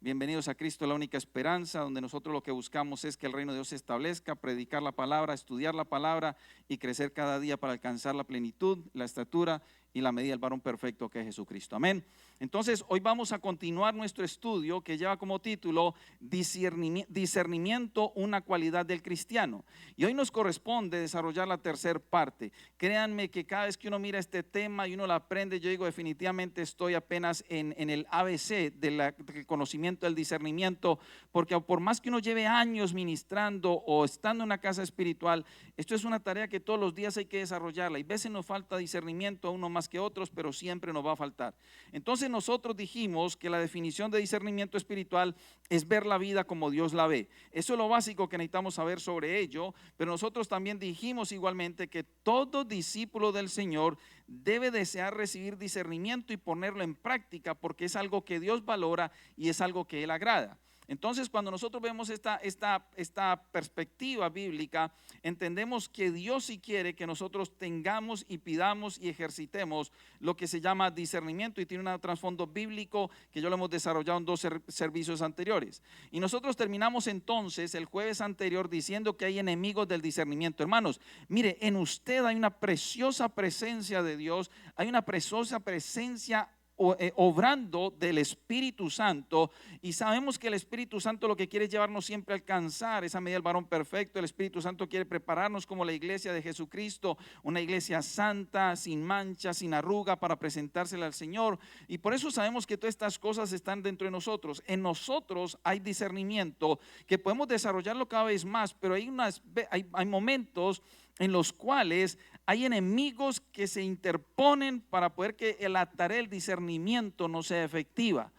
Bienvenidos a Cristo, la única esperanza, donde nosotros lo que buscamos es que el reino de Dios se establezca, predicar la palabra, estudiar la palabra y crecer cada día para alcanzar la plenitud, la estatura y la medida del varón perfecto que es Jesucristo. Amén. Entonces, hoy vamos a continuar nuestro estudio que lleva como título Discernimiento, una cualidad del cristiano. Y hoy nos corresponde desarrollar la tercera parte. Créanme que cada vez que uno mira este tema y uno lo aprende, yo digo definitivamente estoy apenas en el ABC del conocimiento del discernimiento, porque por más que uno lleve años ministrando o estando en una casa espiritual, esto es una tarea que todos los días hay que desarrollarla. Y a veces nos falta discernimiento a uno más que otros, pero siempre nos va a faltar. Entonces nosotros dijimos que la definición de discernimiento espiritual es ver la vida como Dios la ve. Eso es lo básico que necesitamos saber sobre ello, pero nosotros también dijimos igualmente que todo discípulo del Señor debe desear recibir discernimiento y ponerlo en práctica, porque es algo que Dios valora y es algo que Él agrada. Entonces, cuando nosotros vemos esta perspectiva bíblica, entendemos que Dios sí quiere que nosotros tengamos y pidamos y ejercitemos lo que se llama discernimiento, y tiene un trasfondo bíblico que ya lo hemos desarrollado en dos servicios anteriores. Y nosotros terminamos entonces el jueves anterior diciendo que hay enemigos del discernimiento. Hermanos, mire, en usted hay una preciosa presencia de Dios, hay una preciosa presencia obrando del Espíritu Santo, y sabemos que el Espíritu Santo lo que quiere es llevarnos siempre a alcanzar esa medida del varón perfecto. El Espíritu Santo quiere prepararnos como la iglesia de Jesucristo, una iglesia santa, sin mancha, sin arruga, para presentársela al Señor. Y por eso sabemos que todas estas cosas están dentro de nosotros. En nosotros hay discernimiento que podemos desarrollarlo cada vez más, pero hay momentos en los cuales hay enemigos que se interponen para poder que la tarea del discernimiento no sea efectiva.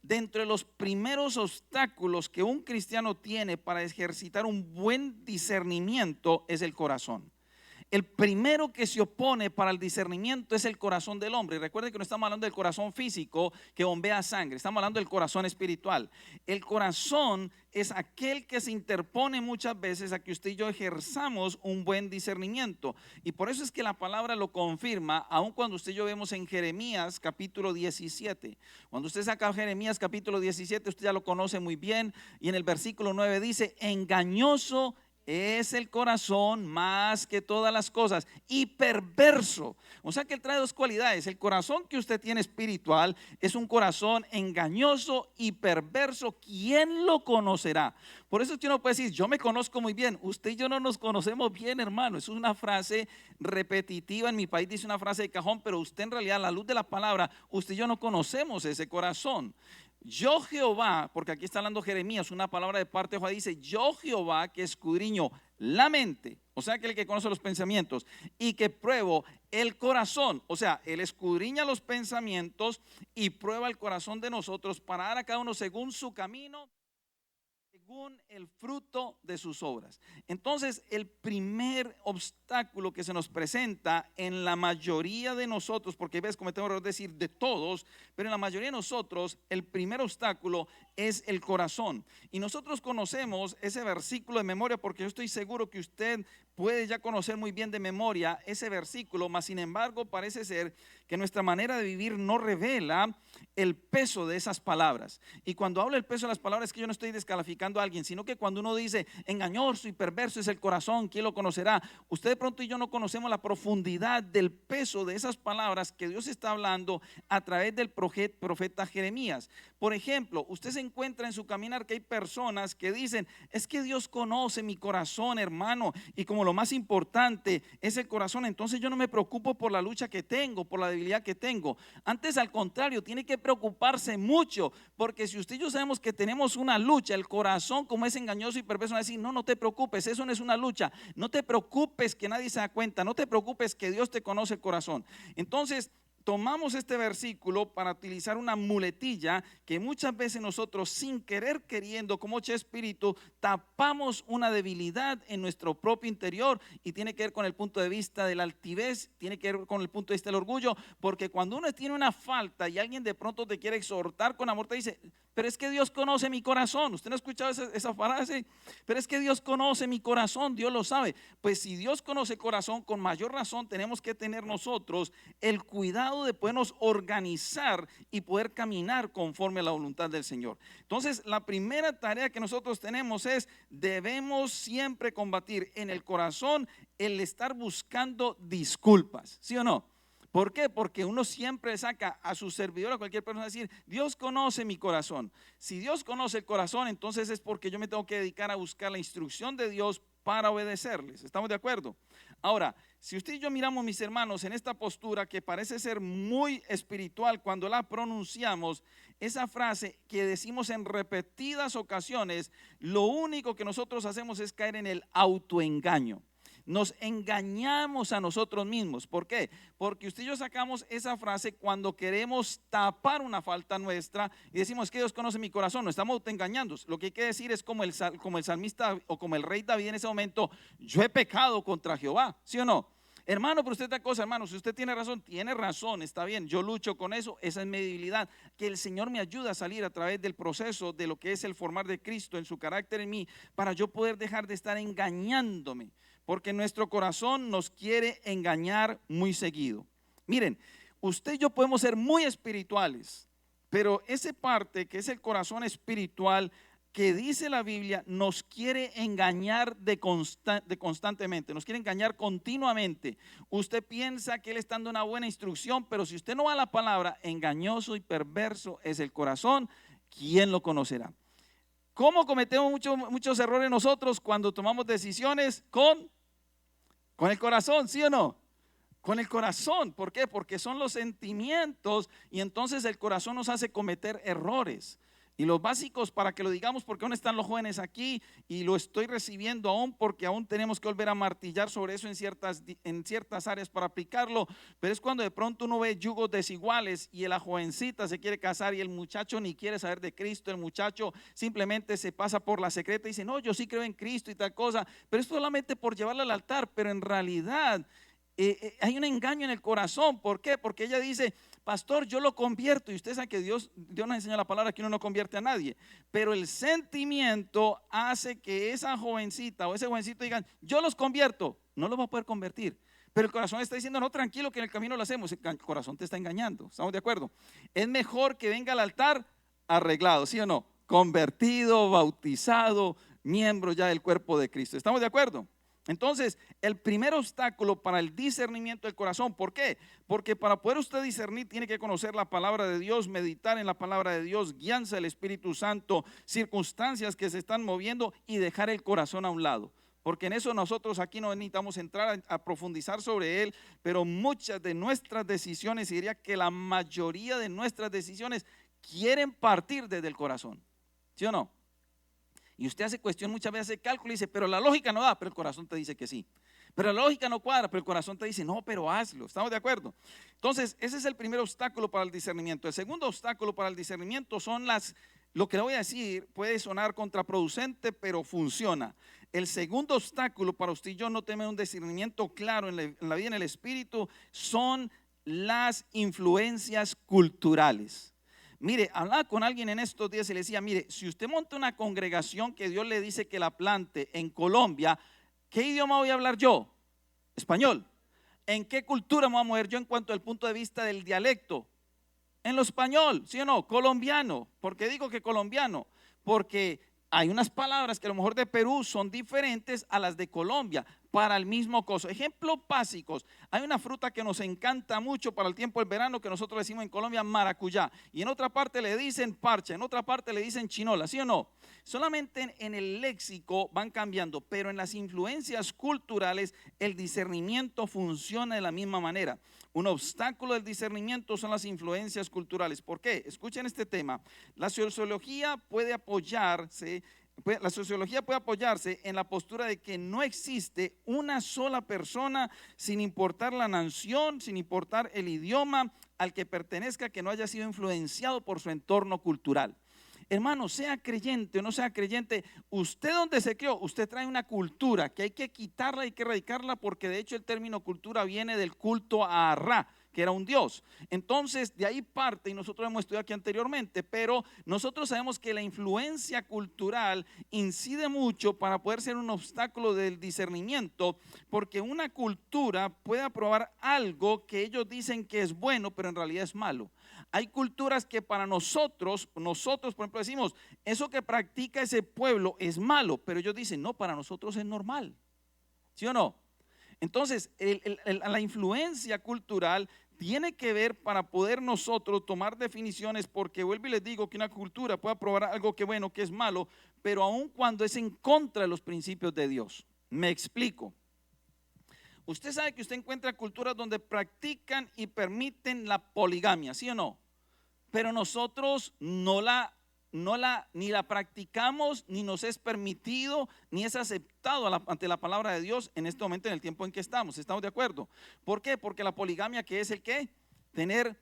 Dentro de los primeros obstáculos que un cristiano tiene para ejercitar un buen discernimiento es el corazón. El primero que se opone para el discernimiento es el corazón del hombre. Recuerden que no estamos hablando del corazón físico que bombea sangre, estamos hablando del corazón espiritual. El corazón es aquel que se interpone muchas veces a que usted y yo ejerzamos un buen discernimiento. Y por eso es que la palabra lo confirma, aun cuando usted y yo vemos en Jeremías capítulo 17. Cuando usted saca Jeremías capítulo 17, usted ya lo conoce muy bien, y en el versículo 9 dice: engañoso es el corazón más que todas las cosas y perverso. O sea que él trae dos cualidades. El corazón que usted tiene espiritual es un corazón engañoso y perverso. ¿Quién lo conocerá? Por eso usted no puede decir: yo me conozco muy bien. Usted y yo no nos conocemos bien, hermano. Es una frase repetitiva. En mi país dice una frase de cajón, pero usted en realidad, a la luz de la palabra, usted y yo no conocemos ese corazón. Yo Jehová, porque aquí está hablando Jeremías, una palabra de parte de Jehová, dice: yo Jehová, que escudriño la mente, o sea, que el que conoce los pensamientos, y que pruebo el corazón. O sea, él escudriña los pensamientos y prueba el corazón de nosotros para dar a cada uno según su camino, según el fruto de sus obras. Entonces, el primer obstáculo que se nos presenta en la mayoría de nosotros, porque ves, cometemos error de decir de todos, pero en la mayoría de nosotros el primer obstáculo es el corazón. Y nosotros conocemos ese versículo de memoria, porque yo estoy seguro que usted puede ya conocer muy bien de memoria ese versículo, mas sin embargo parece ser que nuestra manera de vivir no revela el peso de esas palabras. Y cuando hablo del peso de las palabras, es que yo no estoy descalificando a alguien, sino que cuando uno dice engañoso y perverso es el corazón, ¿quién lo conocerá? Usted de pronto y yo no conocemos la profundidad del peso de esas palabras que Dios está hablando a través del profeta Jeremías. Por ejemplo, usted se encuentra en su caminar que hay personas que dicen: es que Dios conoce mi corazón, hermano, y como lo más importante es el corazón, entonces yo no me preocupo por la lucha que tengo, por la debilidad que tengo. Antes, al contrario, tiene que preocuparse mucho, porque si usted y yo sabemos que tenemos una lucha, el corazón, como es engañoso y perverso, va a decir: no, no te preocupes, eso no es una lucha, no te preocupes que nadie se da cuenta, no te preocupes que Dios te conoce el corazón. Entonces, tomamos este versículo para utilizar una muletilla que muchas veces nosotros, sin querer queriendo, como espíritu, tapamos una debilidad en nuestro propio interior, y tiene que ver con el punto de vista de la altivez, tiene que ver con el punto de vista del orgullo, porque cuando uno tiene una falta y alguien de pronto te quiere exhortar con amor, te dice: pero es que Dios conoce mi corazón. ¿Usted no ha escuchado esa frase? Pero es que Dios conoce mi corazón, Dios lo sabe. Pues si Dios conoce el corazón, con mayor razón tenemos que tener nosotros el cuidado grado de podernos organizar y poder caminar conforme a la voluntad del Señor. Entonces, la primera tarea que nosotros tenemos es, debemos siempre combatir en el corazón el estar buscando disculpas, ¿sí o no? ¿Por qué? Porque uno siempre saca a su servidor, a cualquier persona, a decir, Dios conoce mi corazón. Si Dios conoce el corazón, entonces es porque yo me tengo que dedicar a buscar la instrucción de Dios para obedecerles. ¿Estamos de acuerdo? Ahora, si usted y yo miramos, mis hermanos, en esta postura que parece ser muy espiritual, cuando la pronunciamos, esa frase que decimos en repetidas ocasiones, lo único que nosotros hacemos es caer en el autoengaño. Nos engañamos a nosotros mismos. ¿Por qué? Porque usted y yo sacamos esa frase cuando queremos tapar una falta nuestra y decimos que Dios conoce mi corazón. No estamos autoengañando. Lo que hay que decir es como el salmista o como el rey David en ese momento: yo he pecado contra Jehová, ¿sí o no? Hermano, pero usted esta cosa, hermano, si usted tiene razón, está bien, yo lucho con eso, esa es mi debilidad. Que el Señor me ayude a salir a través del proceso de lo que es el formar de Cristo en su carácter en mí, para yo poder dejar de estar engañándome. Porque nuestro corazón nos quiere engañar muy seguido. Miren, usted y yo podemos ser muy espirituales, pero esa parte que es el corazón espiritual que dice la Biblia nos quiere engañar constantemente, nos quiere engañar continuamente. Usted piensa que Él está dando una buena instrucción, pero si usted no va a la palabra, engañoso y perverso es el corazón, ¿quién lo conocerá? ¿Cómo cometemos muchos errores nosotros cuando tomamos decisiones con el corazón, ¿sí o no? Con el corazón. ¿Por qué? Porque son los sentimientos y entonces el corazón nos hace cometer errores. Y los básicos, para que lo digamos, porque aún están los jóvenes aquí y lo estoy recibiendo aún, porque aún tenemos que volver a martillar sobre eso en ciertas áreas para aplicarlo, pero es cuando de pronto uno ve yugos desiguales y la jovencita se quiere casar y el muchacho ni quiere saber de Cristo, el muchacho simplemente se pasa por la secreta y dice, no, yo sí creo en Cristo y tal cosa, pero es solamente por llevarla al altar, pero en realidad hay un engaño en el corazón. ¿Por qué? Porque ella dice, pastor, yo lo convierto, y usted sabe que Dios nos enseña la palabra que uno no convierte a nadie, pero el sentimiento hace que esa jovencita o ese jovencito digan, yo los convierto. No los va a poder convertir, pero el corazón está diciendo, no, tranquilo, que en el camino lo hacemos. El corazón te está engañando. ¿Estamos de acuerdo? Es mejor que venga al altar arreglado, ¿sí o no? Convertido, bautizado, miembro ya del cuerpo de Cristo. ¿Estamos de acuerdo? Entonces, el primer obstáculo para el discernimiento del corazón, ¿por qué? Porque para poder usted discernir tiene que conocer la palabra de Dios, meditar en la palabra de Dios, guianza del Espíritu Santo, circunstancias que se están moviendo y dejar el corazón a un lado. Porque en eso nosotros aquí no necesitamos entrar a profundizar sobre él, pero muchas de nuestras decisiones, y diría que la mayoría de nuestras decisiones quieren partir desde el corazón, ¿sí o no? Y usted hace cuestión, muchas veces hace cálculo y dice, pero la lógica no da, pero el corazón te dice que sí. Pero la lógica no cuadra, pero el corazón te dice, no, pero hazlo. ¿Estamos de acuerdo? Entonces, ese es el primer obstáculo para el discernimiento. El segundo obstáculo para el discernimiento son lo que le voy a decir puede sonar contraproducente, pero funciona. El segundo obstáculo para usted y yo no tener un discernimiento claro en la vida en el espíritu son las influencias culturales. Mire, hablaba con alguien en estos días y le decía, mire, si usted monta una congregación que Dios le dice que la plante en Colombia, ¿qué idioma voy a hablar yo? Español. ¿En qué cultura me voy a mover yo en cuanto al punto de vista del dialecto? En lo español, ¿sí o no? Colombiano. ¿Por qué digo que colombiano? Porque hay unas palabras que a lo mejor de Perú son diferentes a las de Colombia para el mismo coso. Ejemplos básicos. Hay una fruta que nos encanta mucho para el tiempo del verano que nosotros decimos en Colombia maracuyá. Y en otra parte le dicen parcha, en otra parte le dicen chinola, ¿sí o no? Solamente en el léxico van cambiando, pero en las influencias culturales el discernimiento funciona de la misma manera. Un obstáculo del discernimiento son las influencias culturales. ¿Por qué? Escuchen este tema. La sociología puede apoyarse en la postura de que no existe una sola persona, sin importar la nación, sin importar el idioma al que pertenezca, que no haya sido influenciado por su entorno cultural. Hermano, sea creyente o no sea creyente, usted donde se crió, usted trae una cultura que hay que quitarla, hay que erradicarla, porque de hecho el término cultura viene del culto a Ra, que era un Dios. Entonces, de ahí parte, y nosotros hemos estudiado aquí anteriormente, pero nosotros sabemos que la influencia cultural incide mucho para poder ser un obstáculo del discernimiento, porque una cultura puede aprobar algo que ellos dicen que es bueno, pero en realidad es malo. Hay culturas que para nosotros por ejemplo decimos, eso que practica ese pueblo es malo, pero ellos dicen, no, para nosotros es normal. ¿Sí o no? Entonces, la influencia cultural tiene que ver para poder nosotros tomar definiciones, porque vuelvo y les digo que una cultura puede aprobar algo que es bueno, que es malo, pero aun cuando es en contra de los principios de Dios. Me explico. Usted sabe que usted encuentra culturas donde practican y permiten la poligamia, ¿sí o no? Pero nosotros ni la practicamos, ni nos es permitido, ni es aceptado ante la palabra de Dios en este momento, en el tiempo en que estamos. ¿Estamos de acuerdo? ¿Por qué? Porque la poligamia, ¿qué es el qué? Tener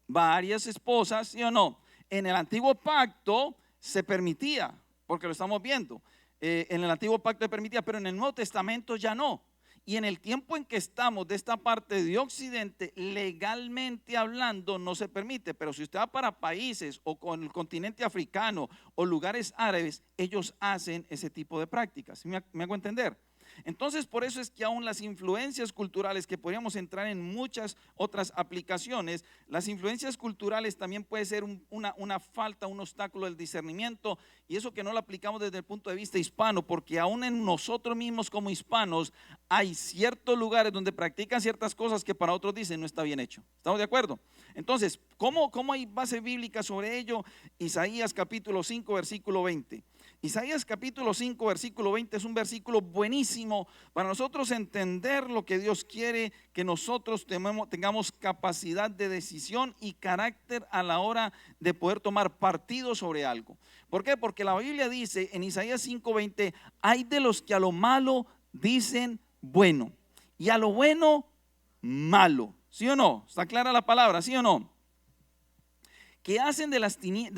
varias esposas, ¿sí o no? En el antiguo pacto se permitía, porque lo estamos viendo. En el antiguo pacto se permitía, pero en el Nuevo Testamento ya no. Y en el tiempo en que estamos de esta parte de Occidente, legalmente hablando no se permite, pero si usted va para países o con el continente africano o lugares árabes, ellos hacen ese tipo de prácticas. ¿Me hago entender? Entonces, por eso es que aún las influencias culturales, que podríamos entrar en muchas otras aplicaciones, las influencias culturales también puede ser una falta, un obstáculo del discernimiento, y eso que no lo aplicamos desde el punto de vista hispano, porque aún en nosotros mismos como hispanos hay ciertos lugares donde practican ciertas cosas que para otros dicen no está bien hecho. ¿Estamos de acuerdo? Entonces, ¿cómo hay base bíblica sobre ello? Isaías capítulo 5, versículo 20. Isaías capítulo 5, versículo 20 es un versículo buenísimo para nosotros entender lo que Dios quiere, que nosotros tengamos capacidad de decisión y carácter a la hora de poder tomar partido sobre algo. ¿Por qué? Porque la Biblia dice en Isaías 5, 20, hay de los que a lo malo dicen bueno y a lo bueno malo. ¿Sí o no? ¿Está clara la palabra? ¿Sí o no? Que hacen de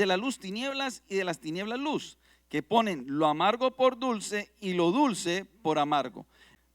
la luz tinieblas y de las tinieblas luz, que ponen lo amargo por dulce y lo dulce por amargo.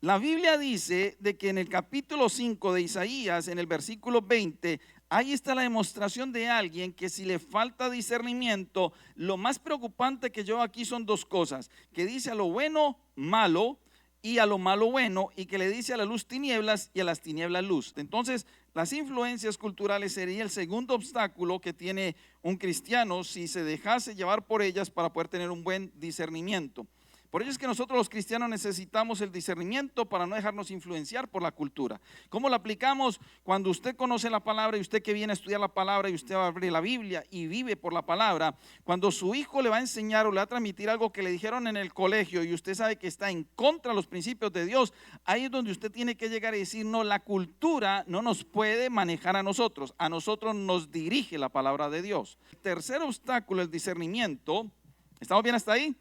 La Biblia dice de que en el capítulo 5 de Isaías, en el versículo 20, ahí está la demostración de alguien que si le falta discernimiento, lo más preocupante que yo aquí son dos cosas, que dice a lo bueno malo y a lo malo bueno, y que le dice a la luz tinieblas y a las tinieblas luz. Entonces, las influencias culturales sería el segundo obstáculo que tiene un cristiano si se dejase llevar por ellas para poder tener un buen discernimiento. Por ello es que nosotros los cristianos necesitamos el discernimiento para no dejarnos influenciar por la cultura. ¿Cómo lo aplicamos? Cuando usted conoce la palabra y usted que viene a estudiar la palabra y usted va a abrir la Biblia y vive por la palabra, cuando su hijo le va a enseñar o le va a transmitir algo que le dijeron en el colegio y usted sabe que está en contra de los principios de Dios, ahí es donde usted tiene que llegar y decir, no, la cultura no nos puede manejar a nosotros nos dirige la palabra de Dios. El tercer obstáculo, el discernimiento. ¿Estamos bien hasta ahí?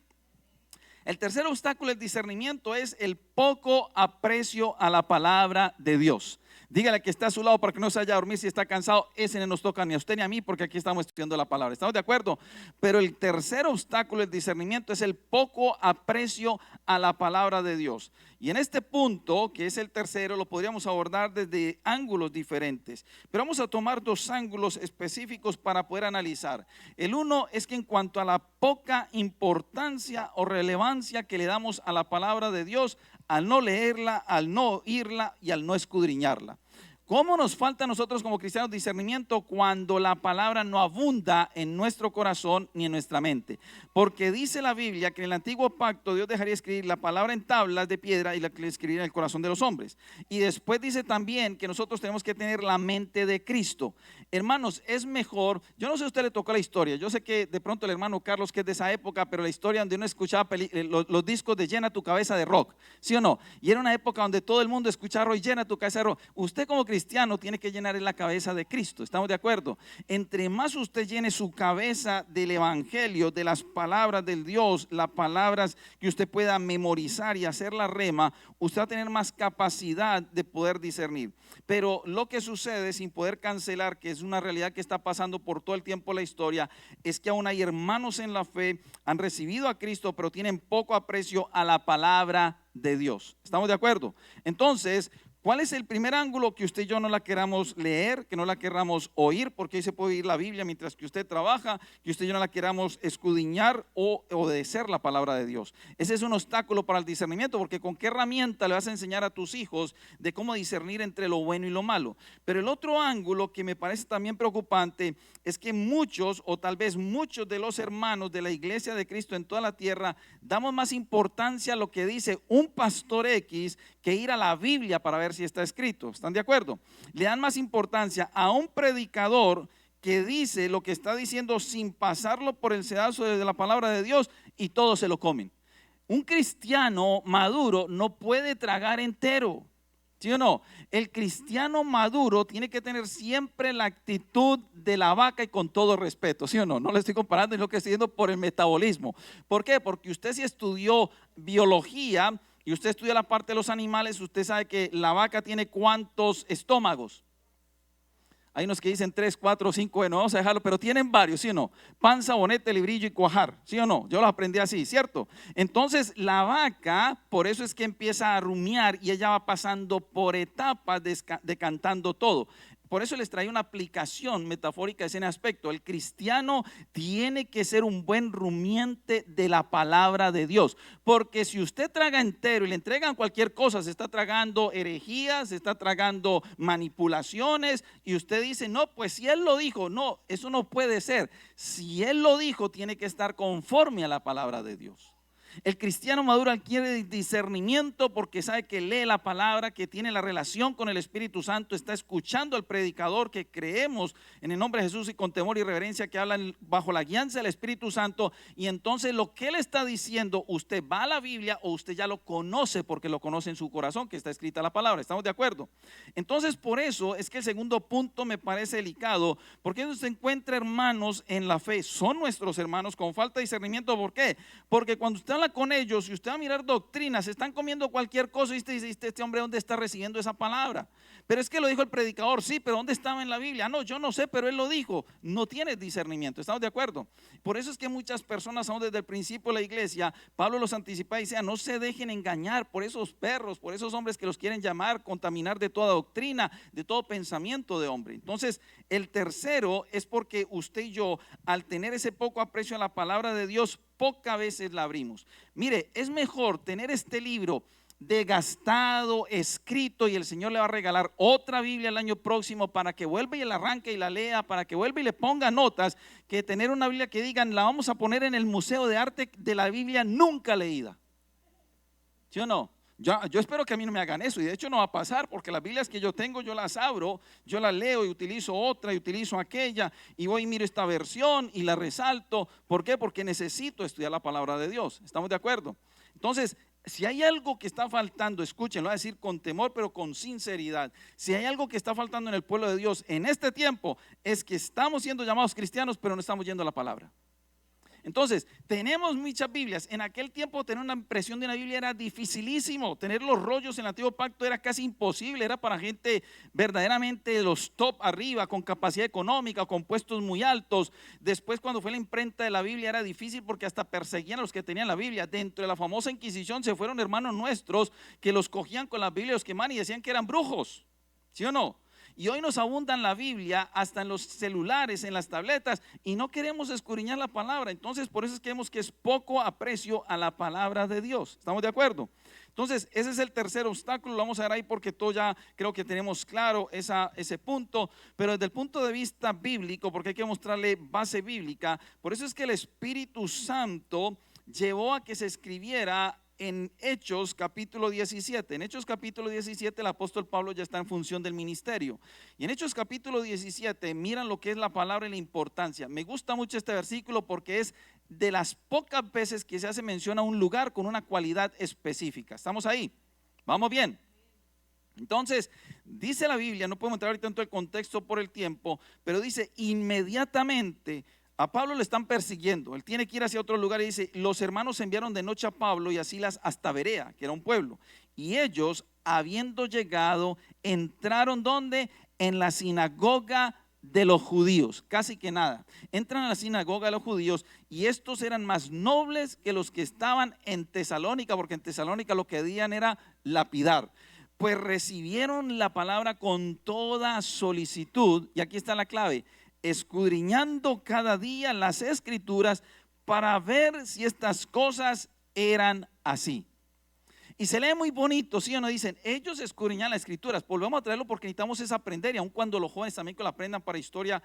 El tercer obstáculo del discernimiento es el poco aprecio a la palabra de Dios. Dígale que está a su lado para que no se vaya a dormir si está cansado. Ese no nos toca ni a usted ni a mí, porque aquí estamos estudiando la palabra. ¿Estamos de acuerdo? Pero el tercer obstáculo del discernimiento es el poco aprecio a la palabra de Dios. Y en este punto, que es el tercero, lo podríamos abordar desde ángulos diferentes. Pero vamos a tomar dos ángulos específicos para poder analizar. El uno es que en cuanto a la poca importancia o relevancia que le damos a la palabra de Dios, al no leerla, al no oírla y al no escudriñarla. ¿Cómo nos falta a nosotros como cristianos discernimiento cuando la palabra no abunda en nuestro corazón ni en nuestra mente? Porque dice la Biblia que en el antiguo pacto Dios dejaría escribir la palabra en tablas de piedra y la que le escribiría en el corazón de los hombres. Y después dice también que nosotros tenemos que tener la mente de Cristo. Hermanos, es mejor, yo no sé si a usted le tocó la historia, yo sé que de pronto el hermano Carlos que es de esa época, pero la historia donde uno escuchaba los discos de Llena tu cabeza de rock, ¿sí o no? Y era una época donde todo el mundo escuchaba rock, Llena tu cabeza de rock. Usted como cristiano tiene que llenar la cabeza de Cristo, ¿estamos de acuerdo? Entre más usted llene su cabeza del evangelio, de las palabras del Dios, las palabras que usted pueda memorizar y hacer la rema, usted va a tener más capacidad de poder discernir. Pero lo que sucede, sin poder cancelar, que es una realidad que está pasando por todo el tiempo la historia, es que aún hay hermanos en la fe, han recibido a Cristo, pero tienen poco aprecio a la palabra de Dios. ¿Estamos de acuerdo? Entonces, ¿Cuál es el primer ángulo? Que usted y yo no la queramos leer, que no la queramos oír, porque ahí se puede oír la Biblia mientras que usted trabaja, que usted y yo no la queramos escudriñar o obedecer la palabra de Dios. Ese es un obstáculo para el discernimiento, porque ¿con qué herramienta le vas a enseñar a tus hijos de cómo discernir entre lo bueno y lo malo? Pero el otro ángulo que me parece también preocupante es que muchos, o tal vez muchos de los hermanos de la iglesia de Cristo en toda la tierra, damos más importancia a lo que dice un pastor X que ir a la Biblia para ver si está escrito. ¿Están de acuerdo? Le dan más importancia a un predicador que dice lo que está diciendo sin pasarlo por el sedazo de la palabra de Dios, y todos se lo comen. Un cristiano maduro no puede tragar entero, ¿sí o no? El cristiano maduro tiene que tener siempre la actitud de la vaca, y con todo respeto, ¿sí o no? No le estoy comparando, es lo que estoy diciendo por el metabolismo. ¿Por qué? Porque usted si estudió biología y usted estudia la parte de los animales, usted sabe que la vaca tiene ¿cuántos estómagos? Hay unos que dicen 3, 4, 5, bueno, vamos a dejarlo, pero tienen varios, ¿sí o no? Panza, bonete, librillo y cuajar, ¿sí o no? Yo los aprendí así, ¿cierto? Entonces la vaca, por eso es que empieza a rumiar y ella va pasando por etapas decantando todo. Por eso les trae una aplicación metafórica en ese aspecto. El cristiano tiene que ser un buen rumiante de la palabra de Dios, porque si usted traga entero y le entregan cualquier cosa, se está tragando herejías, se está tragando manipulaciones, y usted dice, no, pues si él lo dijo, no, eso no puede ser. Si él lo dijo, tiene que estar conforme a la palabra de Dios. El cristiano maduro adquiere discernimiento porque sabe que lee la palabra, que tiene la relación con el Espíritu Santo, está escuchando al predicador que creemos en el nombre de Jesús y con temor y reverencia, que hablan bajo la guianza del Espíritu Santo, y entonces lo que él está diciendo, usted va a la Biblia o usted ya lo conoce porque lo conoce en su corazón, que está escrita la palabra. ¿Estamos de acuerdo? Entonces por eso es que el segundo punto me parece delicado, porque usted encuentra hermanos en la fe, son nuestros hermanos con falta de discernimiento. ¿Por qué? Porque cuando usted habla con ellos y usted va a mirar doctrinas, se están comiendo cualquier cosa y usted dice, este hombre ¿dónde está recibiendo esa palabra? Pero es que lo dijo el predicador, sí, pero ¿dónde estaba en la Biblia? No, yo no sé, pero él lo dijo. No tiene discernimiento. ¿Estamos de acuerdo? Por eso es que muchas personas, aún desde el principio de la iglesia, Pablo los anticipa y dice, no se dejen engañar por esos perros, por esos hombres que los quieren llamar, contaminar de toda doctrina, de todo pensamiento de hombre. Entonces el tercero es porque usted y yo, al tener ese poco aprecio a la palabra de Dios, pocas veces la abrimos. Mire, es mejor tener este libro desgastado, escrito, y el Señor le va a regalar otra Biblia el año próximo para que vuelva y la arranque y la lea, para que vuelva y le ponga notas, que tener una Biblia que digan, la vamos a poner en el Museo de Arte de la Biblia nunca leída. ¿Sí o no? Yo espero que a mí no me hagan eso, y de hecho no va a pasar, porque las Biblias que yo tengo, yo las abro, yo las leo y utilizo otra y utilizo aquella, y voy y miro esta versión y la resalto. ¿Por qué? Porque necesito estudiar la palabra de Dios. ¿Estamos de acuerdo? Entonces, si hay algo que está faltando, escuchen, lo voy a decir con temor pero con sinceridad. Si hay algo que está faltando en el pueblo de Dios en este tiempo, es que estamos siendo llamados cristianos pero no estamos yendo a la palabra. Entonces, tenemos muchas Biblias. En aquel tiempo tener una impresión de una Biblia era dificilísimo. Tener los rollos en el Antiguo Pacto era casi imposible. Era para gente verdaderamente de los top arriba, con capacidad económica, con puestos muy altos. Después, cuando fue la imprenta de la Biblia, era difícil porque hasta perseguían a los que tenían la Biblia. Dentro de la famosa Inquisición se fueron hermanos nuestros que los cogían con las Biblias, los quemaban y decían que eran brujos. ¿Sí o no? Y hoy nos abundan la Biblia hasta en los celulares, en las tabletas, y no queremos escudriñar la palabra. Entonces por eso es que vemos que es poco aprecio a la palabra de Dios. ¿Estamos de acuerdo? Entonces ese es el tercer obstáculo. Lo vamos a ver ahí porque todo ya creo que tenemos claro ese punto. Pero desde el punto de vista bíblico, porque hay que mostrarle base bíblica, por eso es que el Espíritu Santo llevó a que se escribiera en Hechos capítulo 17. En Hechos capítulo 17 el apóstol Pablo ya está en función del ministerio. Y en Hechos capítulo 17 miran lo que es la palabra y la importancia. Me gusta mucho este versículo porque es de las pocas veces que se hace mención a un lugar con una cualidad específica. ¿Estamos ahí? ¿Vamos bien? Entonces, dice la Biblia, no podemos entrar ahorita en todo el contexto por el tiempo, pero dice inmediatamente. A Pablo le están persiguiendo, él tiene que ir hacia otro lugar y dice, los hermanos enviaron de noche a Pablo y a Silas hasta Berea, que era un pueblo, y ellos, habiendo llegado, entraron ¿dónde? En la sinagoga de los judíos, casi que nada. Entran a la sinagoga de los judíos, y estos eran más nobles que los que estaban en Tesalónica, porque en Tesalónica lo que querían era lapidar. pues recibieron la palabra con toda solicitud, y aquí está la clave, escudriñando cada día las escrituras para ver si estas cosas eran así. Y se lee muy bonito, ¿sí o no? Dicen, ellos escudriñan las escrituras. Volvemos a traerlo porque necesitamos es aprender, y aun cuando los jóvenes también que lo aprendan para historia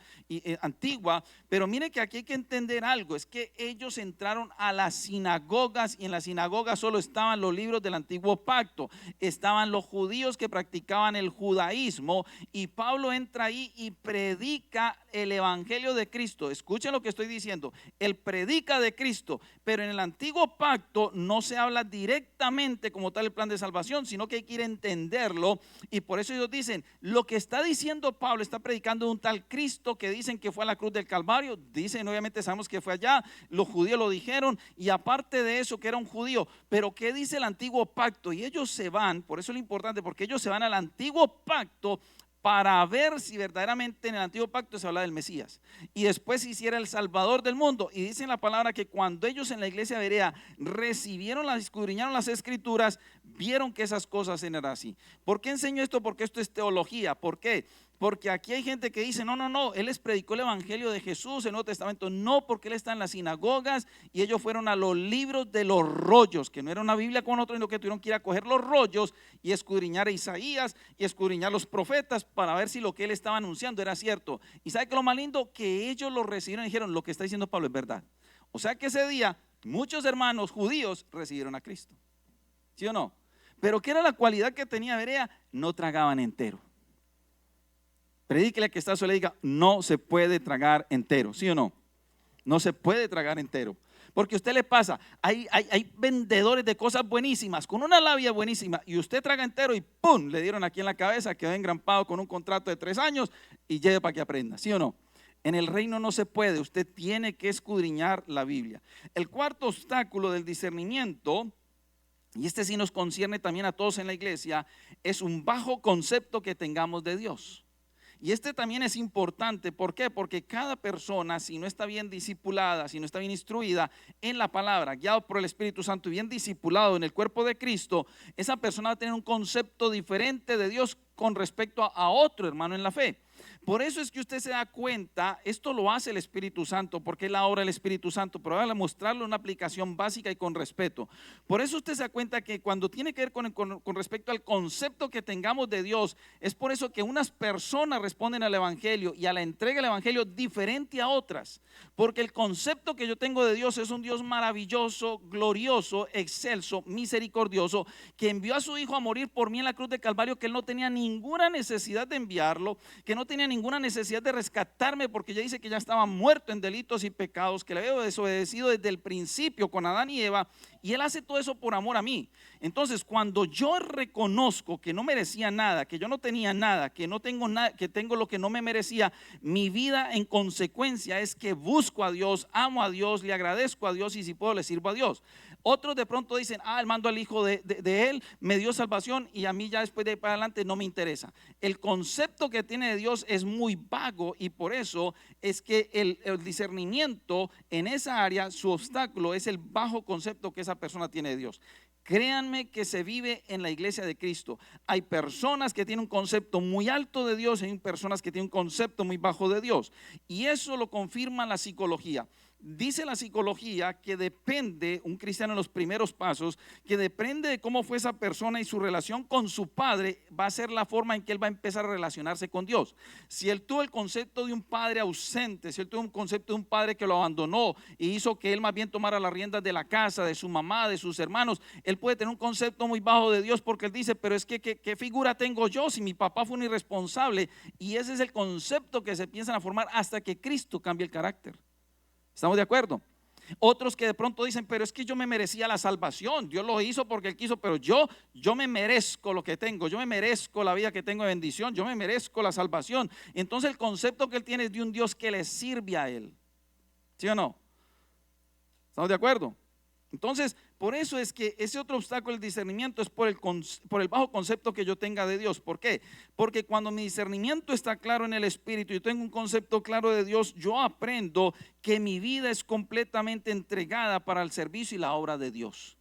antigua. Pero mire que aquí hay que entender algo, es que ellos entraron a las sinagogas, y en las sinagogas solo estaban los libros del antiguo pacto. Estaban los judíos que practicaban el judaísmo, y Pablo entra ahí y predica el evangelio de Cristo. Escuchen lo que estoy diciendo, él predica de Cristo, pero en el antiguo pacto no se habla directamente como tal el plan de salvación, sino que hay que ir a entenderlo. Y por eso ellos dicen, lo que está diciendo Pablo, está predicando de un tal Cristo que dicen que fue a la cruz del Calvario. Dicen, obviamente sabemos que fue allá, los judíos lo dijeron, y aparte de eso que era un judío. Pero ¿qué dice el antiguo pacto? Y ellos se van, por eso es lo importante, porque ellos se van al antiguo pacto para ver si verdaderamente en el antiguo pacto se habla del Mesías, y después se hiciera el Salvador del mundo. Y dice la palabra que cuando ellos en la iglesia berea recibieron, escudriñaron las escrituras, vieron que esas cosas eran así. ¿Por qué enseño esto? Porque esto es teología. ¿Por qué? Porque aquí hay gente que dice, no, él les predicó el evangelio de Jesús en el Nuevo Testamento. No, porque él está en las sinagogas y ellos fueron a los libros de los rollos, que no era una Biblia con otro, sino que tuvieron que ir a coger los rollos y escudriñar a Isaías y escudriñar los profetas para ver si lo que él estaba anunciando era cierto. Y ¿sabe qué lo más lindo? Que ellos lo recibieron y dijeron, lo que está diciendo Pablo es verdad. O sea que ese día muchos hermanos judíos recibieron a Cristo, ¿sí o no? Pero ¿qué era la cualidad que tenía Berea? No tragaban entero. Predíquele que está solo, le diga, no se puede tragar entero, ¿sí o no? No se puede tragar entero. Porque a usted le pasa, hay vendedores de cosas buenísimas, con una labia buenísima, y usted traga entero y ¡pum! Le dieron aquí en la cabeza, quedó engrampado con un contrato de 3 años y lleve para que aprenda, ¿sí o no? En el reino no se puede, usted tiene que escudriñar la Biblia. El cuarto obstáculo del discernimiento, y este sí nos concierne también a todos en la iglesia, es un bajo concepto que tengamos de Dios. Y este también es importante, ¿por qué? Porque cada persona, si no está bien discipulada, si no está bien instruida en la palabra, guiado por el Espíritu Santo y bien discipulado en el cuerpo de Cristo, esa persona va a tener un concepto diferente de Dios con respecto a otro hermano en la fe. Por eso es que usted se da cuenta, esto lo hace el Espíritu Santo, porque es la obra del Espíritu Santo, pero voy a mostrarle una aplicación básica y con respeto. Por eso usted se da cuenta que cuando tiene que ver con respecto al concepto que tengamos de Dios, es por eso que unas personas responden al Evangelio y a la entrega del Evangelio diferente a otras, porque el concepto que yo tengo de Dios es un Dios maravilloso, glorioso, excelso, misericordioso, que envió a su Hijo a morir por mí en la cruz de Calvario, que él no tenía ninguna necesidad de enviarlo, que no tenía ninguna necesidad de rescatarme, porque ya dice que ya estaba muerto en delitos y pecados, que le había desobedecido desde el principio con Adán y Eva, y él hace todo eso por amor a mí. Entonces, cuando yo reconozco que no merecía nada, que yo no tenía nada, que no tengo nada, que tengo lo que no me merecía, mi vida en consecuencia es que busco a Dios, amo a Dios, le agradezco a Dios, y si puedo le sirvo a Dios. Otros de pronto dicen, él mandó al hijo de él, me dio salvación, y a mí ya después de ahí para adelante no me interesa. El concepto que tiene de Dios es muy vago, y por eso es que el discernimiento en esa área, su obstáculo es el bajo concepto que esa persona tiene de Dios. Créanme que se vive en la iglesia de Cristo. Hay personas que tienen un concepto muy alto de Dios y hay personas que tienen un concepto muy bajo de Dios. Y eso lo confirma la psicología. Dice la psicología que depende, un cristiano en los primeros pasos, que depende de cómo fue esa persona y su relación con su padre, va a ser la forma en que él va a empezar a relacionarse con Dios. Si él tuvo el concepto de un padre ausente, si él tuvo un concepto de un padre que lo abandonó y hizo que él más bien tomara las riendas de la casa, de su mamá, de sus hermanos, él puede tener un concepto muy bajo de Dios, porque él dice, pero es que ¿qué figura tengo yo si mi papá fue un irresponsable? Y ese es el concepto que se empiezan a formar hasta que Cristo cambie el carácter. ¿Estamos de acuerdo? Otros que de pronto dicen, pero es que yo me merecía la salvación, Dios lo hizo porque Él quiso, pero yo me merezco lo que tengo, yo me merezco la vida que tengo de bendición, yo me merezco la salvación. Entonces el concepto que él tiene es de un Dios que le sirve a él, ¿sí o no? ¿Estamos de acuerdo? Entonces, por eso es que ese otro obstáculo del discernimiento es por el bajo concepto que yo tenga de Dios. ¿Por qué? Porque cuando mi discernimiento está claro en el Espíritu y tengo un concepto claro de Dios, yo aprendo que mi vida es completamente entregada para el servicio y la obra de Dios.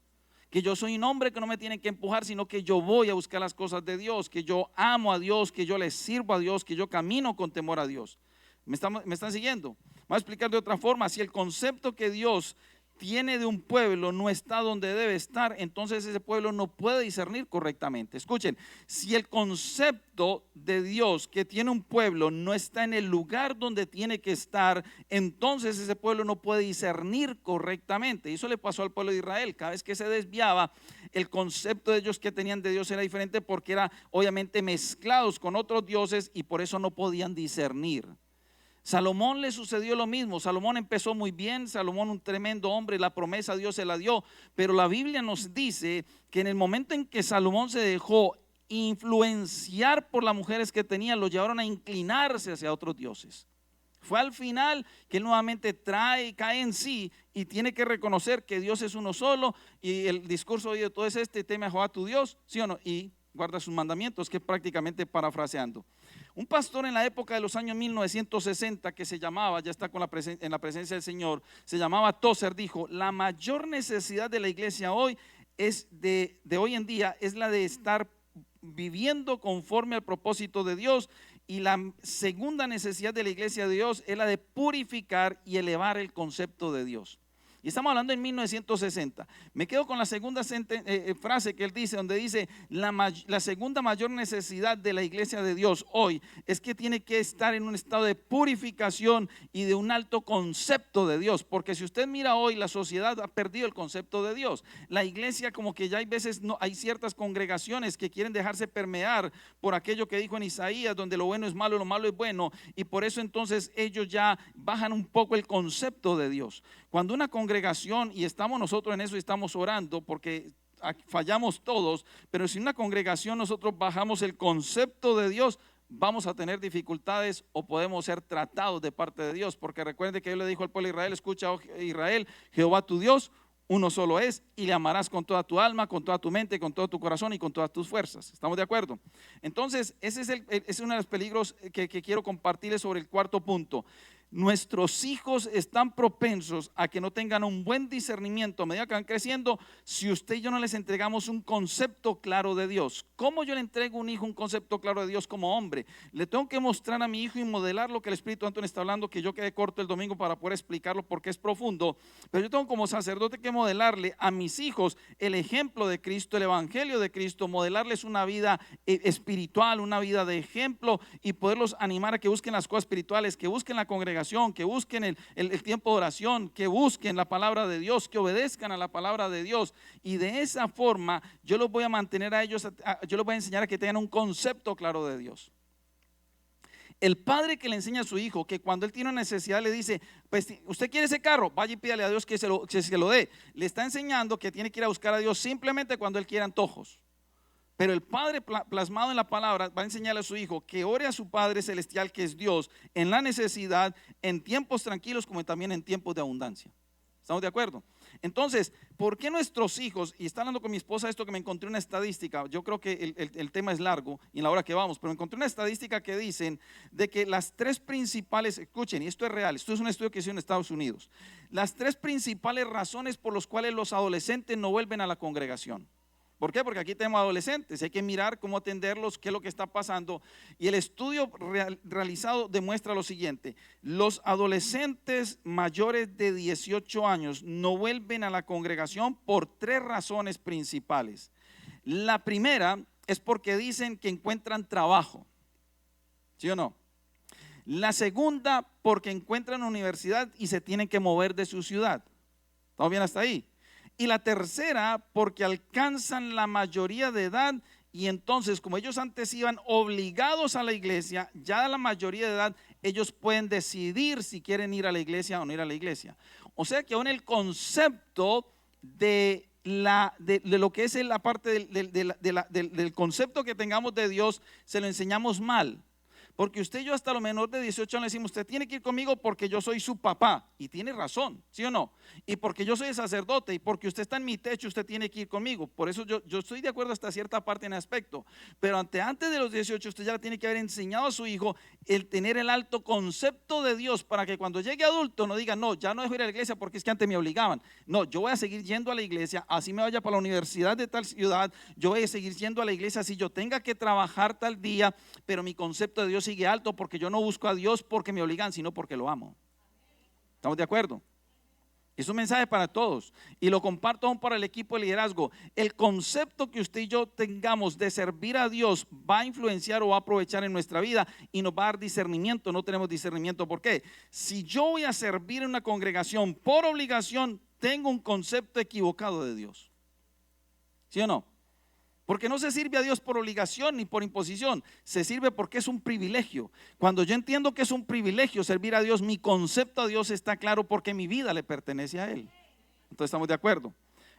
que yo soy un hombre que no me tienen que empujar, sino que yo voy a buscar las cosas de Dios, que yo amo a Dios, que yo le sirvo a Dios, que yo camino con temor a Dios. ¿Me están siguiendo? Voy a explicar de otra forma. Si el concepto que Dios tiene de un pueblo no está donde debe estar, entonces ese pueblo no puede discernir correctamente. Escuchen, si el concepto de Dios que tiene un pueblo no está en el lugar donde tiene que estar, entonces ese pueblo no puede discernir correctamente. Y eso le pasó al pueblo de Israel. Cada vez que se desviaba, el concepto de ellos que tenían de Dios era diferente, porque era obviamente mezclados con otros dioses y por eso no podían discernir. Salomón le sucedió lo mismo. Salomón empezó muy bien, Salomón un tremendo hombre, la promesa Dios se la dio, pero la Biblia nos dice que en el momento en que Salomón se dejó influenciar por las mujeres que tenía, lo llevaron a inclinarse hacia otros dioses. Fue al final que él nuevamente cae en sí y tiene que reconocer que Dios es uno solo, y el discurso de todo es este: teme a Jehová tu Dios, ¿sí o no? Y guarda sus mandamientos, que prácticamente parafraseando. Un pastor en la época de los años 1960 que se llamaba, ya está en la presencia del Señor, se llamaba Tozer, dijo: la mayor necesidad de la iglesia hoy es de hoy en día es la de estar viviendo conforme al propósito de Dios, y la segunda necesidad de la iglesia de Dios es la de purificar y elevar el concepto de Dios. Y estamos hablando en 1960. Me quedo con la segunda frase que él dice, donde dice: la segunda mayor necesidad de la iglesia de Dios hoy es que tiene que estar en un estado de purificación y de un alto concepto de Dios. Porque si usted mira hoy, la sociedad ha perdido el concepto de Dios. La iglesia, como que ya hay veces, no, hay ciertas congregaciones que quieren dejarse permear por aquello que dijo en Isaías, donde lo bueno es malo, lo malo es bueno, y por eso entonces ellos ya bajan un poco el concepto de Dios. Cuando una congregación, y estamos nosotros en eso y estamos orando porque fallamos todos, pero si en una congregación nosotros bajamos el concepto de Dios, vamos a tener dificultades o podemos ser tratados de parte de Dios. Porque recuerde que Él le dijo al pueblo de Israel: escucha, oh Israel, Jehová tu Dios uno solo es, y le amarás con toda tu alma, con toda tu mente, con todo tu corazón y con todas tus fuerzas. ¿Estamos de acuerdo? Entonces ese es uno de los peligros que quiero compartirles sobre el cuarto punto. Nuestros hijos están propensos a que no tengan un buen discernimiento a medida que van creciendo si usted y yo no les entregamos un concepto claro de Dios. ¿Cómo yo le entrego a un hijo un concepto claro de Dios como hombre? Le tengo que mostrar a mi hijo y modelar lo que el Espíritu Santo está hablando, que yo quedé corto el domingo para poder explicarlo porque es profundo, pero yo tengo como sacerdote que modelarle a mis hijos el ejemplo de Cristo, el evangelio de Cristo, modelarles una vida espiritual, una vida de ejemplo, y poderlos animar a que busquen las cosas espirituales, que busquen la congregación, que busquen el tiempo de oración, que busquen la palabra de Dios, que obedezcan a la palabra de Dios. Y de esa forma yo los voy a mantener a ellos, yo les voy a enseñar a que tengan un concepto claro de Dios. El padre que le enseña a su hijo que cuando él tiene una necesidad le dice: pues usted quiere ese carro, vaya y pídale a Dios que se lo dé. Le está enseñando que tiene que ir a buscar a Dios simplemente cuando él quiera antojos. Pero el padre plasmado en la palabra va a enseñarle a su hijo que ore a su Padre Celestial, que es Dios, en la necesidad, en tiempos tranquilos como también en tiempos de abundancia. ¿Estamos de acuerdo? Entonces, ¿por qué nuestros hijos? Y está hablando con mi esposa esto, que me encontré una estadística. Yo creo que el tema es largo y en la hora que vamos, pero encontré una estadística que dicen de que las tres principales, escuchen, y esto es real, esto es un estudio que hizo en Estados Unidos, las tres principales razones por las cuales los adolescentes no vuelven a la congregación. ¿Por qué? Porque aquí tenemos adolescentes, hay que mirar cómo atenderlos, qué es lo que está pasando. Y el estudio realizado demuestra lo siguiente: los adolescentes mayores de 18 años no vuelven a la congregación por tres razones principales. La primera es porque dicen que encuentran trabajo, ¿sí o no? La segunda, porque encuentran universidad y se tienen que mover de su ciudad. ¿Estamos bien hasta ahí? Y la tercera, porque alcanzan la mayoría de edad, y entonces, como ellos antes iban obligados a la iglesia, ya a la mayoría de edad ellos pueden decidir si quieren ir a la iglesia o no ir a la iglesia. O sea que aún el concepto de lo que es la parte del concepto que tengamos de Dios, se lo enseñamos mal. Porque usted y yo hasta lo menor de 18 años le decimos, usted tiene que ir conmigo porque yo soy su papá. Y tiene razón, ¿sí o no? Y porque yo soy el sacerdote y porque usted está en mi techo, usted tiene que ir conmigo. Por eso yo estoy de acuerdo hasta cierta parte en aspecto. Pero antes de los 18 usted ya tiene que haber enseñado a su hijo el tener el alto concepto de Dios para que cuando llegue adulto no diga, no, ya no dejo ir a la iglesia porque es que antes me obligaban. No, yo voy a seguir yendo a la iglesia, así me vaya para la universidad de tal ciudad, yo voy a seguir yendo a la iglesia si yo tenga que trabajar tal día, pero mi concepto de Dios sigue alto porque yo no busco a Dios porque me obligan, sino porque lo amo. ¿Estamos de acuerdo? Es un mensaje para todos y lo comparto aún para el equipo de liderazgo. El concepto que usted y yo tengamos de servir a Dios va a influenciar o va a aprovechar en nuestra vida y nos va a dar discernimiento. No tenemos discernimiento. ¿Por qué? Si yo voy a servir en una congregación por obligación, tengo un concepto equivocado de Dios. ¿Sí o no? Porque no se sirve a Dios por obligación ni por imposición, se sirve porque es un privilegio. Cuando yo entiendo que es un privilegio servir a Dios, mi concepto a Dios está claro porque mi vida le pertenece a Él. Entonces estamos de acuerdo.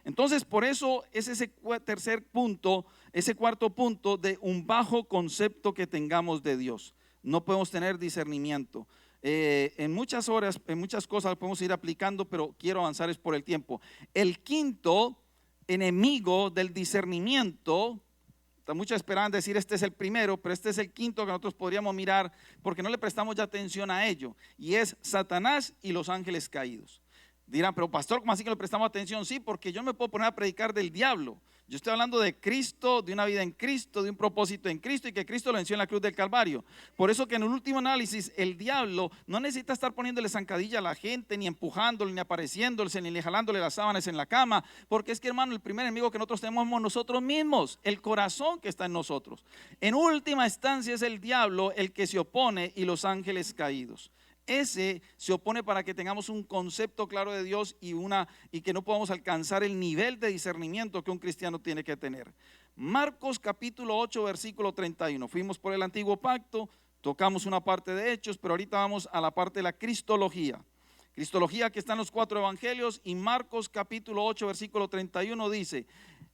Entonces por eso es ese tercer punto, ese cuarto punto de un bajo concepto que tengamos de Dios. No podemos tener discernimiento. En muchas horas, en muchas cosas podemos ir aplicando, pero quiero avanzar es por el tiempo. El quinto enemigo del discernimiento, muchos esperaban decir este es el primero, pero este es el quinto que nosotros podríamos mirar porque no le prestamos ya atención a ello, y es Satanás y los ángeles caídos. Dirán, pero pastor, ¿cómo así que le prestamos atención? Sí, porque yo no me puedo poner a predicar del diablo. Yo estoy hablando de Cristo, de una vida en Cristo, de un propósito en Cristo y que Cristo lo venció en la cruz del Calvario. Por eso que en el último análisis el diablo no necesita estar poniéndole zancadilla a la gente, ni empujándole, ni apareciéndose, ni jalándole las sábanas en la cama, porque es que, hermano, el primer enemigo que nosotros tenemos somos nosotros mismos, el corazón que está en nosotros. En última instancia es el diablo el que se opone y los ángeles caídos. Ese se opone para que tengamos un concepto claro de Dios y que no podamos alcanzar el nivel de discernimiento que un cristiano tiene que tener. Marcos capítulo 8 versículo 31. Fuimos por el antiguo pacto, tocamos una parte de Hechos, pero ahorita vamos a la parte de la cristología. Cristología que está en los 4 evangelios, y Marcos capítulo 8 versículo 31 dice,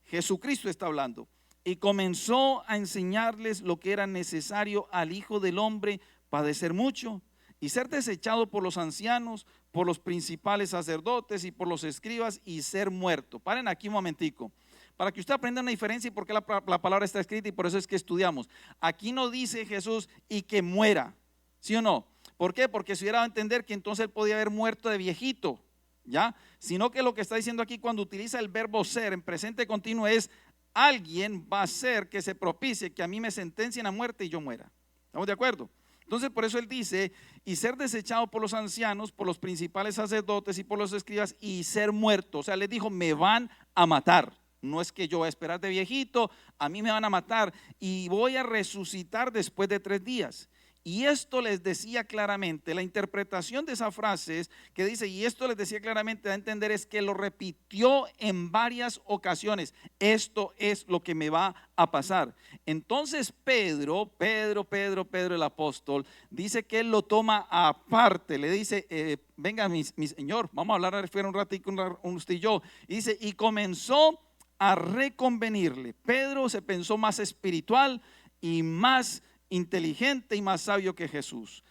Jesucristo está hablando, y comenzó a enseñarles lo que era necesario al Hijo del Hombre padecer mucho y ser desechado por los ancianos, por los principales sacerdotes y por los escribas y ser muerto. Paren aquí un momentico, para que usted aprenda una diferencia y por qué la palabra está escrita, y por eso es que estudiamos. Aquí no dice Jesús y que muera, ¿sí o no? ¿Por qué? Porque se hubiera dado a entender que entonces él podía haber muerto de viejito, ¿ya? Sino que lo que está diciendo aquí cuando utiliza el verbo ser en presente continuo es alguien va a ser que se propicie que a mí me sentencien a muerte y yo muera. ¿Estamos de acuerdo? Entonces por eso él dice, y ser desechado por los ancianos, por los principales sacerdotes y por los escribas y ser muerto. O sea, les dijo, me van a matar. No es que yo voy a esperar de viejito, a mí me van a matar y voy a resucitar después de 3 días. Y esto les decía claramente, la interpretación de esa frase es que dice, y esto les decía claramente, da a entender es que lo repitió en varias ocasiones. Esto es lo que me va a pasar. Entonces Pedro el apóstol, dice que él lo toma aparte, le dice, venga mi señor, vamos a hablar fuera un ratito, usted y yo. Y dice, y comenzó a reconvenirle. Pedro se pensó más espiritual y más inteligente y más sabio que Jesús.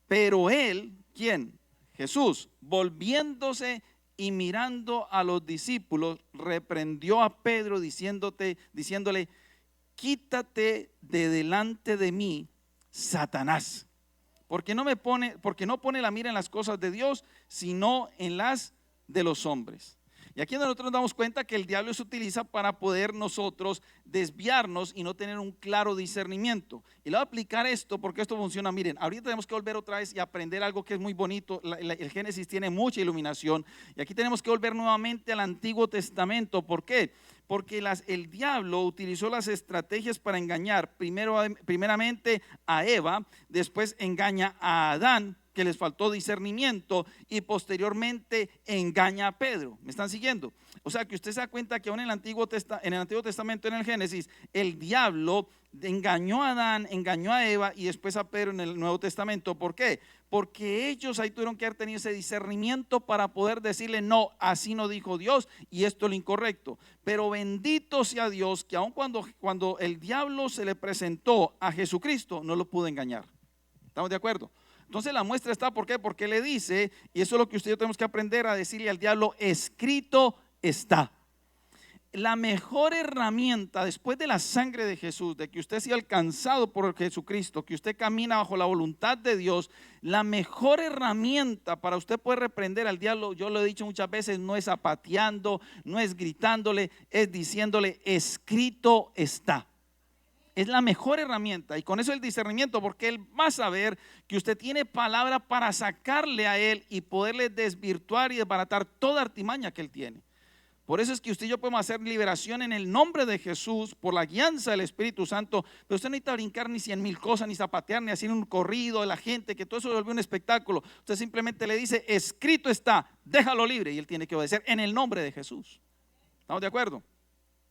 Pero él, ¿quién? Jesús, volviéndose y mirando a los discípulos, reprendió a Pedro diciéndole, quítate de delante de mí, Satanás, porque no pone la mira en las cosas de Dios, sino en las de los hombres. Y aquí nosotros nos damos cuenta que el diablo se utiliza para poder nosotros desviarnos y no tener un claro discernimiento. Y le voy a aplicar esto porque esto funciona. Miren, ahorita tenemos que volver otra vez y aprender algo que es muy bonito. El Génesis tiene mucha iluminación. Y aquí tenemos que volver nuevamente al Antiguo Testamento. ¿Por qué? Porque el diablo utilizó las estrategias para engañar primeramente a Eva, después engaña a Adán, que les faltó discernimiento, y posteriormente engaña a Pedro. ¿Me están siguiendo? O sea que usted se da cuenta que aún en el Antiguo Testamento, en el Génesis, el diablo engañó a Adán, engañó a Eva y después a Pedro en el Nuevo Testamento. ¿Por qué? Porque ellos ahí tuvieron que haber tenido ese discernimiento para poder decirle, no, así no dijo Dios y esto es lo incorrecto. Pero bendito sea Dios que aun cuando el diablo se le presentó a Jesucristo, no lo pudo engañar. ¿Estamos de acuerdo? Entonces la muestra está, ¿por qué? Porque le dice, y eso es lo que usted y yo tenemos que aprender a decirle al diablo: escrito está. La mejor herramienta después de la sangre de Jesús, de que usted sea alcanzado por Jesucristo, que usted camina bajo la voluntad de Dios, la mejor herramienta para usted poder reprender al diablo, yo lo he dicho muchas veces, no es zapateando, no es gritándole, es diciéndole: escrito está. Es la mejor herramienta, y con eso el discernimiento, porque él va a saber que usted tiene palabra para sacarle a él y poderle desvirtuar y desbaratar toda artimaña que él tiene. Por eso es que usted y yo podemos hacer liberación en el nombre de Jesús por la guianza del Espíritu Santo. Pero usted no necesita brincar ni 100,000 cosas, ni zapatear, ni hacer un corrido de la gente, que todo eso se vuelve un espectáculo. Usted simplemente le dice: escrito está, déjalo libre, y él tiene que obedecer en el nombre de Jesús. ¿Estamos de acuerdo?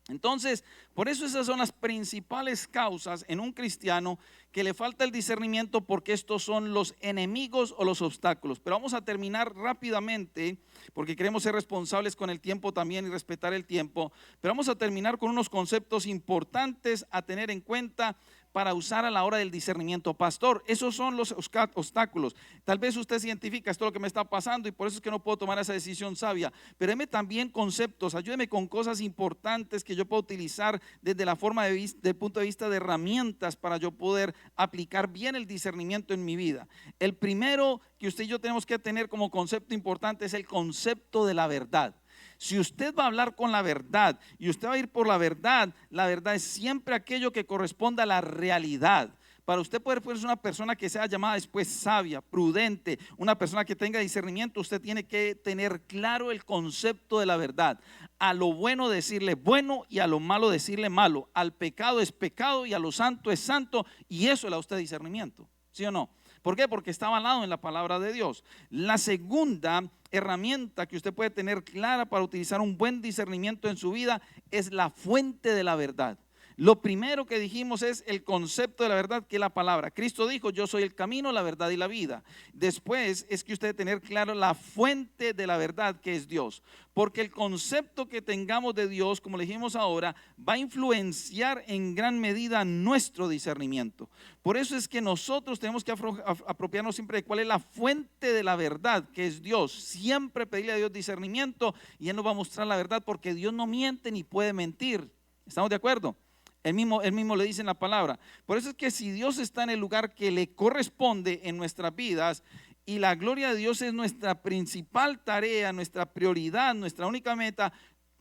Entonces, por eso esas son las principales causas en un cristiano que le falta el discernimiento, porque estos son los enemigos o los obstáculos. Pero vamos a terminar rápidamente, porque queremos ser responsables con el tiempo también y respetar el tiempo. Pero vamos a terminar con unos conceptos importantes a tener en cuenta para usar a la hora del discernimiento. Pastor, esos son los obstáculos. Tal vez usted se identifica: esto es lo que me está pasando y por eso es que no puedo tomar esa decisión sabia. Pero déme también conceptos, ayúdeme con cosas importantes que yo puedo utilizar desde la forma de vista, del punto de vista de herramientas, para yo poder aplicar bien el discernimiento en mi vida. El primero que usted y yo tenemos que tener como concepto importante es el concepto de la verdad. Si usted va a hablar con la verdad y usted va a ir por la verdad es siempre aquello que corresponda a la realidad. Para usted poder ser una persona que sea llamada después sabia, prudente, una persona que tenga discernimiento, usted tiene que tener claro el concepto de la verdad. A lo bueno decirle bueno, y a lo malo decirle malo. Al pecado es pecado y a lo santo es santo, y eso le da a usted discernimiento. ¿Sí o no? ¿Por qué? Porque está avalado en la palabra de Dios. La segunda herramienta que usted puede tener clara para utilizar un buen discernimiento en su vida es la fuente de la verdad. Lo primero que dijimos es el concepto de la verdad, que es la palabra. Cristo dijo: yo soy el camino, la verdad y la vida. Después es que usted debe tener claro la fuente de la verdad, que es Dios. Porque el concepto que tengamos de Dios, como le dijimos ahora, va a influenciar en gran medida nuestro discernimiento. Por eso es que nosotros tenemos que apropiarnos siempre de cuál es la fuente de la verdad, que es Dios. Siempre pedirle a Dios discernimiento y Él nos va a mostrar la verdad, porque Dios no miente ni puede mentir. ¿Estamos de acuerdo? Él mismo le dice en la palabra. Por eso es que si Dios está en el lugar que le corresponde en nuestras vidas, y la gloria de Dios es nuestra principal tarea, nuestra prioridad, nuestra única meta,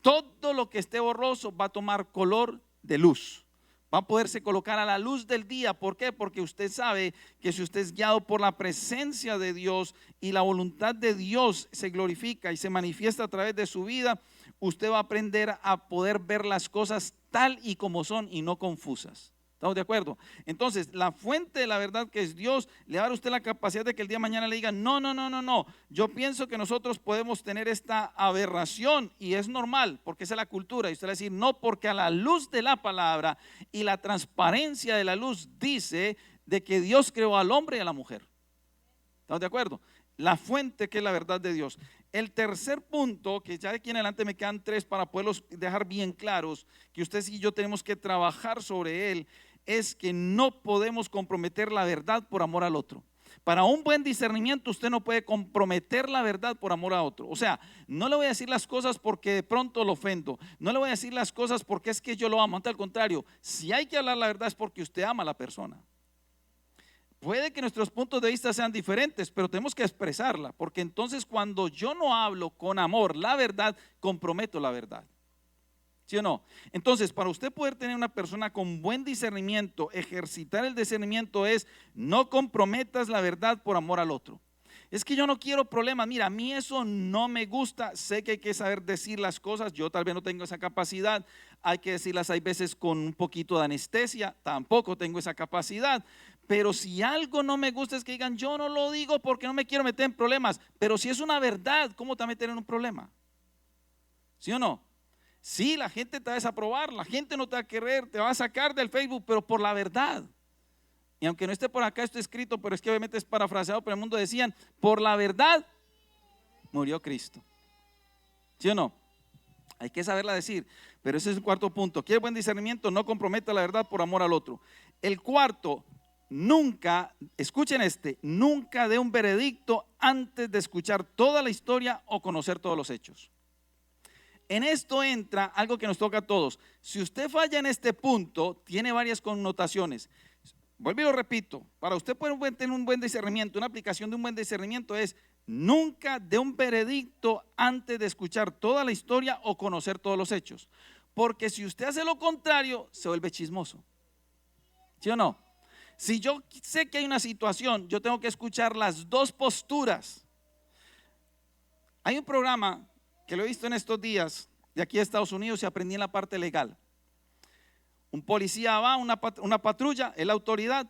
todo lo que esté borroso va a tomar color de luz. Va a poderse colocar a la luz del día. ¿Por qué? Porque usted sabe que si usted es guiado por la presencia de Dios y la voluntad de Dios se glorifica y se manifiesta a través de su vida, usted va a aprender a poder ver las cosas tal y como son y no confusas. ¿Estamos de acuerdo? Entonces, la fuente de la verdad, que es Dios, le va a dar a usted la capacidad de que el día de mañana le diga: no, yo pienso que nosotros podemos tener esta aberración y es normal, porque esa es la cultura. Y usted va a decir: no, porque a la luz de la palabra y la transparencia de la luz dice de que Dios creó al hombre y a la mujer. ¿Estamos de acuerdo? La fuente, que es la verdad de Dios. El tercer punto, que ya de aquí en adelante me quedan 3 para poderlos dejar bien claros, que usted y yo tenemos que trabajar sobre él, es que no podemos comprometer la verdad por amor al otro. Para un buen discernimiento, usted no puede comprometer la verdad por amor a otro. O sea, no le voy a decir las cosas porque de pronto lo ofendo. No le voy a decir las cosas porque es que yo lo amo. Al contrario, si hay que hablar la verdad es porque usted ama a la persona. Puede que nuestros puntos de vista sean diferentes, pero tenemos que expresarla, porque entonces cuando yo no hablo con amor la verdad, comprometo la verdad. ¿Sí o no? Entonces, para usted poder tener una persona con buen discernimiento, ejercitar el discernimiento es: no comprometas la verdad por amor al otro. Es que yo no quiero problemas. Mira, a mí eso no me gusta. Sé que hay que saber decir las cosas. Yo tal vez no tengo esa capacidad. Hay que decirlas, hay veces, con un poquito de anestesia. Tampoco tengo esa capacidad. Pero si algo no me gusta, es que digan: yo no lo digo porque no me quiero meter en problemas. Pero si es una verdad, ¿cómo te va a meter en un problema? ¿Sí o no? Sí, la gente te va a desaprobar, la gente no te va a querer, te va a sacar del Facebook, pero por la verdad. Y aunque no esté por acá, esto escrito, pero es que obviamente es parafraseado, pero en el mundo decían: por la verdad murió Cristo. ¿Sí o no? Hay que saberla decir. Pero ese es el cuarto punto. ¿Quiere buen discernimiento? No comprometa la verdad por amor al otro. El cuarto: nunca, escuchen nunca dé un veredicto antes de escuchar toda la historia o conocer todos los hechos. En esto entra algo que nos toca a todos. Si usted falla en este punto, tiene varias connotaciones. Vuelvo y lo repito, para usted poder tener un buen discernimiento, una aplicación de un buen discernimiento es: nunca dé un veredicto antes de escuchar toda la historia o conocer todos los hechos. Porque si usted hace lo contrario, se vuelve chismoso. ¿Sí o no? Si yo sé que hay una situación, yo tengo que escuchar las dos posturas. Hay un programa que lo he visto en estos días de aquí a Estados Unidos y aprendí en la parte legal. Un policía va a una patrulla, es la autoridad,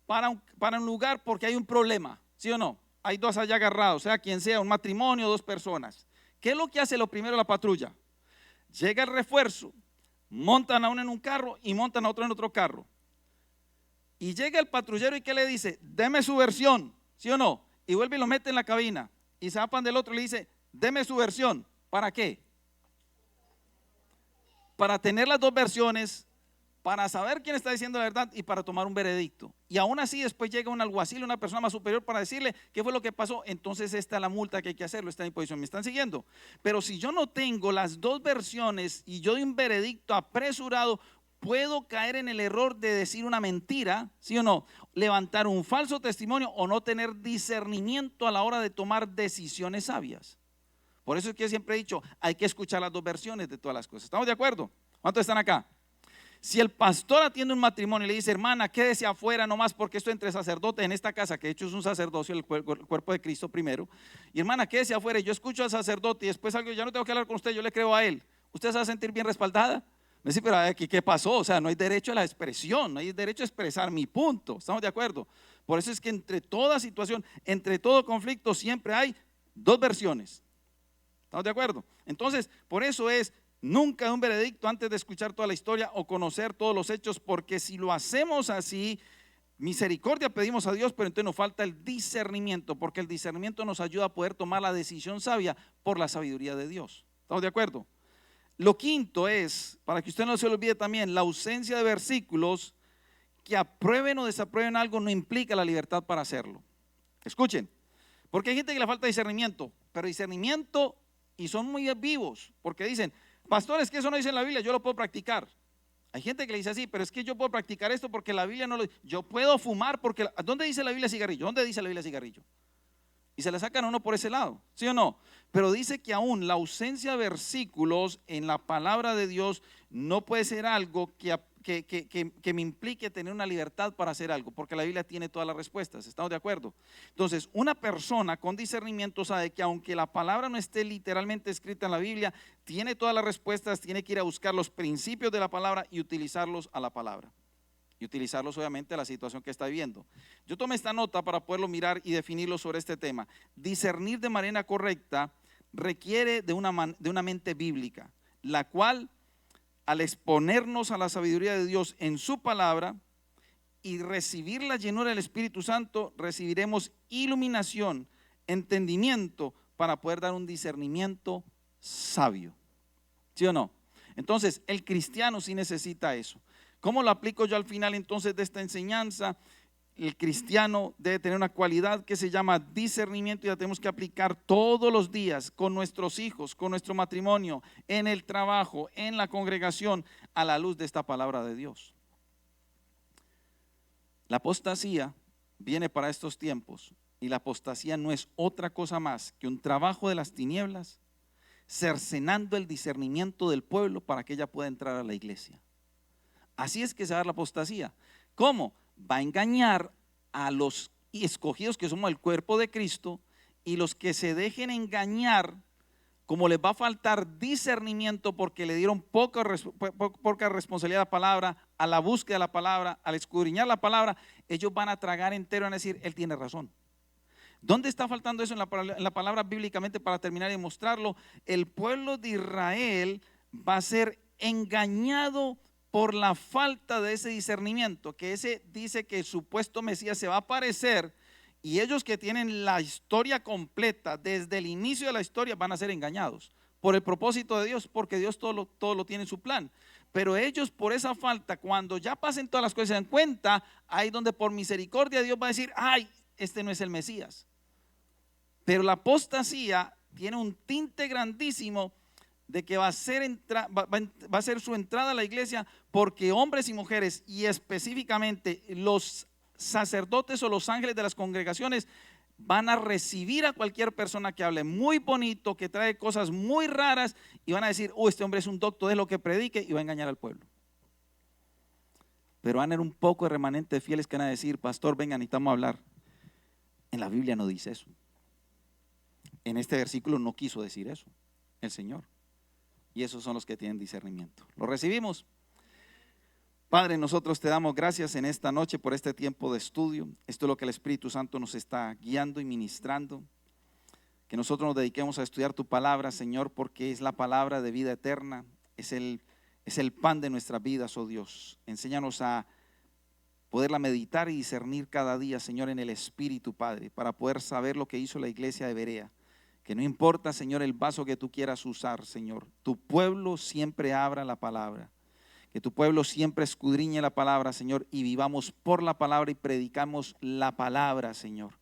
para un lugar porque hay un problema, ¿sí o no? Hay dos allá agarrados, sea quien sea, un matrimonio, dos personas. ¿Qué es lo que hace lo primero la patrulla? Llega el refuerzo, montan a uno en un carro y montan a otro en otro carro. Y llega el patrullero y ¿qué le dice? Deme su versión, ¿sí o no? Y vuelve y lo mete en la cabina. Y se apan del otro y le dice, deme su versión. ¿Para qué? Para tener las dos versiones, para saber quién está diciendo la verdad y para tomar un veredicto. Y aún así después llega un alguacil, una persona más superior para decirle qué fue lo que pasó. Entonces esta es la multa que hay que hacerlo, está en imposición. ¿Me están siguiendo? Pero si yo no tengo las dos versiones y yo doy un veredicto apresurado, puedo caer en el error de decir una mentira, ¿sí o no? Levantar un falso testimonio o no tener discernimiento a la hora de tomar decisiones sabias. Por eso es que yo siempre he dicho, hay que escuchar las dos versiones de todas las cosas. ¿Estamos de acuerdo? ¿Cuántos están acá? Si el pastor atiende un matrimonio y le dice, hermana, quédese afuera nomás porque esto entre sacerdotes en esta casa, que de hecho es un sacerdocio, el cuerpo de Cristo primero, y hermana, quédese afuera, y yo escucho al sacerdote y después algo, ya no tengo que hablar con usted, yo le creo a él, ¿usted se va a sentir bien respaldada? Me dice, pero aquí, ¿qué pasó? O sea, no hay derecho a la expresión, no hay derecho a expresar mi punto. ¿Estamos de acuerdo? Por eso es que entre toda situación, entre todo conflicto, siempre hay dos versiones. ¿Estamos de acuerdo? Entonces, por eso es nunca un veredicto antes de escuchar toda la historia o conocer todos los hechos, porque si lo hacemos así, misericordia pedimos a Dios, pero entonces nos falta el discernimiento, porque el discernimiento nos ayuda a poder tomar la decisión sabia por la sabiduría de Dios. ¿Estamos de acuerdo? Lo quinto es, para que usted no se lo olvide también, la ausencia de versículos que aprueben o desaprueben algo no implica la libertad para hacerlo. Escuchen, porque hay gente que le falta discernimiento, pero discernimiento y son muy vivos, porque dicen, pastores, que eso no dice en la Biblia, yo lo puedo practicar. Hay gente que le dice así, pero es que yo puedo practicar esto porque la Biblia no lo dice. Yo puedo fumar porque, ¿dónde dice la Biblia cigarrillo? ¿Dónde dice la Biblia cigarrillo? Y se le sacan a uno por ese lado, ¿sí o no? Pero dice que aún la ausencia de versículos en la palabra de Dios no puede ser algo que me implique tener una libertad para hacer algo, porque la Biblia tiene todas las respuestas. ¿Estamos de acuerdo? Entonces, una persona con discernimiento sabe que aunque la palabra no esté literalmente escrita en la Biblia, tiene todas las respuestas, tiene que ir a buscar los principios de la palabra y utilizarlos a la palabra. Y utilizarlos obviamente a la situación que está viviendo. Yo tomé esta nota para poderlo mirar y definirlo sobre este tema. Discernir de manera correcta requiere de una mente bíblica, la cual al exponernos a la sabiduría de Dios en su palabra y recibir la llenura del Espíritu Santo, recibiremos iluminación, entendimiento para poder dar un discernimiento sabio. ¿Sí o no? Entonces, el cristiano sí necesita eso. ¿Cómo lo aplico yo al final entonces de esta enseñanza? El cristiano debe tener una cualidad que se llama discernimiento y la tenemos que aplicar todos los días con nuestros hijos, con nuestro matrimonio, en el trabajo, en la congregación, a la luz de esta palabra de Dios. La apostasía viene para estos tiempos y la apostasía no es otra cosa más que un trabajo de las tinieblas cercenando el discernimiento del pueblo para que ella pueda entrar a la iglesia. Así es que se va a dar la apostasía. ¿Cómo? Va a engañar a los escogidos que somos el cuerpo de Cristo, y los que se dejen engañar, como les va a faltar discernimiento porque le dieron poca responsabilidad a la palabra, a la búsqueda de la palabra, al escudriñar la palabra, ellos van a tragar entero y van a decir, él tiene razón. ¿Dónde está faltando eso en la palabra bíblicamente para terminar y mostrarlo? El pueblo de Israel va a ser engañado por la falta de ese discernimiento, que ese dice que el supuesto Mesías se va a aparecer, y ellos que tienen la historia completa desde el inicio de la historia van a ser engañados, por el propósito de Dios, porque Dios todo lo tiene en su plan. Pero ellos por esa falta, cuando ya pasen todas las cosas y se dan cuenta, ahí donde por misericordia Dios va a decir, ay, este no es el Mesías. Pero la apostasía tiene un tinte grandísimo de que va a ser su entrada a la iglesia, porque hombres y mujeres, y específicamente los sacerdotes o los ángeles de las congregaciones, van a recibir a cualquier persona que hable muy bonito, que trae cosas muy raras, y van a decir, este hombre es un doctor de lo que predique, y va a engañar al pueblo. Pero van a haber un poco de remanente de fieles que van a decir, pastor, venga, necesitamos hablar. En la Biblia no dice eso. En este versículo no quiso decir eso el Señor. Y esos son los que tienen discernimiento. ¿Lo recibimos? Padre, nosotros te damos gracias en esta noche por este tiempo de estudio. Esto es lo que el Espíritu Santo nos está guiando y ministrando. Que nosotros nos dediquemos a estudiar tu palabra, Señor, porque es la palabra de vida eterna. Es el pan de nuestras vidas, oh Dios. Enséñanos a poderla meditar y discernir cada día, Señor, en el Espíritu, Padre, para poder saber lo que hizo la iglesia de Berea. Que no importa, Señor, el vaso que tú quieras usar, Señor. Tu pueblo siempre abra la palabra. Que tu pueblo siempre escudriñe la palabra, Señor, y vivamos por la palabra y predicamos la palabra, Señor,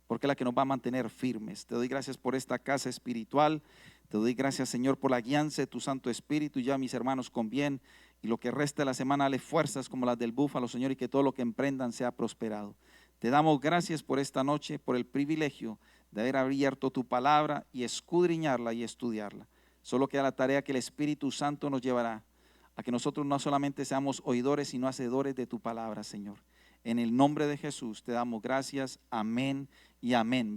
porque es la que nos va a mantener firmes. Te doy gracias por esta casa espiritual. Te doy gracias, Señor, por la guianza de tu Santo Espíritu. Y ya mis hermanos con bien, y lo que resta de la semana, dale fuerzas como las del búfalo, Señor, y que todo lo que emprendan sea prosperado. Te damos gracias por esta noche, por el privilegio de haber abierto tu palabra y escudriñarla y estudiarla. Solo queda la tarea que el Espíritu Santo nos llevará a que nosotros no solamente seamos oidores, sino hacedores de tu palabra, Señor. En el nombre de Jesús te damos gracias. Amén y amén.